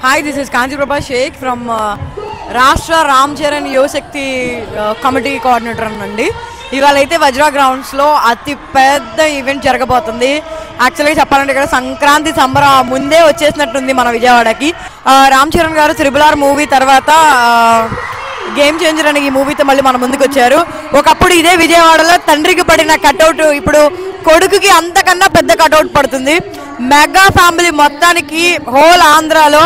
Hi, this is Kanji Prabha Sheikh from Rashtra Ram Charan Yosakti Committee Coordinator అండి. ఇవాళ అయితే Vajra grounds లో అతి పెద్ద ఈవెంట్ జరగబోతుంది. యాక్చువల్గా చెప్పాలంటే ఇక్కడ సంక్రాంతి సంబర ముందే వచ్చేసినట్టుంది మన విజయవాడకి. రామ్ చరణ్ గారు త్రిబుల్ మూవీ తర్వాత గేమ్ చేంజర్ అనే ఈ మూవీతో మళ్ళీ మన ముందుకు వచ్చారు. ఒకప్పుడు ఇదే విజయవాడలో తండ్రికి పడిన కట్అవుట్ ఇప్పుడు కొడుకుకి అంతకన్నా పెద్ద కట్అవుట్ పడుతుంది. మెగా ఫ్యామిలీ మొత్తానికి హోల్ ఆంధ్రాలో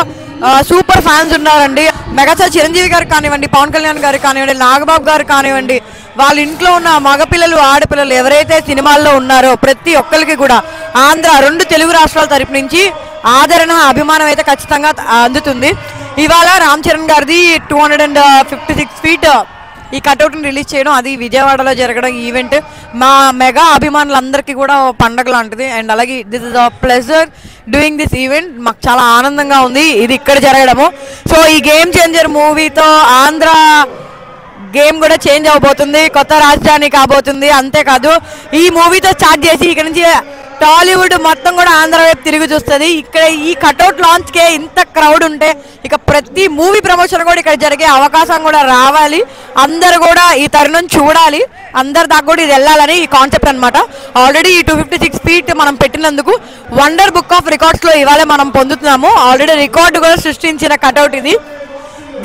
సూపర్ ఫ్యాన్స్ ఉన్నారండి. మెగాస్టార్ చిరంజీవి గారు కానివ్వండి, పవన్ కళ్యాణ్ గారు కానివ్వండి, నాగబాబు గారు కానివ్వండి, వాళ్ళ ఇంట్లో ఉన్న మగపిల్లలు ఆడపిల్లలు ఎవరైతే సినిమాల్లో ఉన్నారో ప్రతి ఒక్కరికి కూడా ఆంధ్ర రెండు తెలుగు రాష్ట్రాల తరపు నుంచి ఆదరణ అభిమానం అయితే ఖచ్చితంగా అందుతుంది. ఇవాళ రామ్ చరణ్ గారిది 256 ఫీట్ ఈ కట్అవుట్ని రిలీజ్ చేయడం, అది విజయవాడలో జరగడం ఈవెంట్ మా మెగా అభిమానులందరికీ కూడా పండగ లాంటిది. అండ్ అలాగే this is a pleasure doing this event. మాకు చాలా ఆనందంగా ఉంది ఇది ఇక్కడ జరగడము. సో ఈ గేమ్ చేంజర్ మూవీతో ఆంధ్ర గేమ్ కూడా చేంజ్ అవబోతుంది, కొత్త రాజధాని కాబోతుంది. అంతేకాదు ఈ మూవీతో స్టార్ట్ చేసి ఇక్కడ నుంచి టాలీవుడ్ మొత్తం కూడా ఆంధ్ర వైపు తిరిగి చూస్తుంది. ఇక్కడ ఈ కట్అవుట్ లాంచ్కే ఇంత క్రౌడ్ ఉంటే ఇక ప్రతి మూవీ ప్రమోషన్ కూడా ఇక్కడ జరిగే అవకాశం కూడా రావాలి. అందరు కూడా ఈ తరుణం చూడాలి, అందరి దాకా కూడా ఇది వెళ్ళాలని ఈ కాన్సెప్ట్ అనమాట. ఆల్రెడీ ఈ 256 ఫీట్ మనం పెట్టినందుకు వండర్ బుక్ ఆఫ్ రికార్డ్స్లో ఇవాళ మనం పొందుతున్నాము. ఆల్రెడీ రికార్డు కూడా సృష్టించిన కట్అవుట్ ఇది.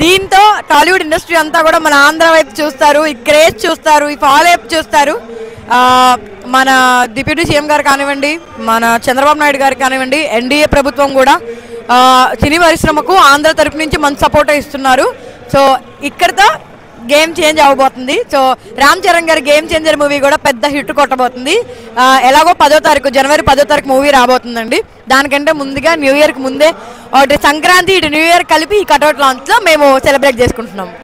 దీంతో టాలీవుడ్ ఇండస్ట్రీ అంతా కూడా మన ఆంధ్ర వైపు చూస్తారు, ఈ క్రేజ్ చూస్తారు, ఈ ఫాలో అప్ చూస్తారు. మన డిప్యూటీ సీఎం గారు కానివ్వండి, మన చంద్రబాబు నాయుడు గారు కానివ్వండి, ఎన్డీఏ ప్రభుత్వం కూడా సినీ పరిశ్రమకు ఆంధ్ర తరపు నుంచి మంచి సపోర్ట్ ఇస్తున్నారు. సో ఇక్కడతో గేమ్ చేంజ్ అవ్వబోతుంది. సో రామ్ చరణ్ గారి గేమ్ చేంజర్ మూవీ కూడా పెద్ద హిట్ కొట్టబోతుంది. ఎలాగో 10వ తారీఖు జనవరి 10వ తారీఖు మూవీ రాబోతుందండి. దానికంటే ముందుగా న్యూ ఇయర్కి ముందే సంక్రాంతి ఇటు న్యూ ఇయర్ కలిపి ఈ కట్అవుట్ లాంచ్లో మేము సెలబ్రేట్ చేసుకుంటున్నాము.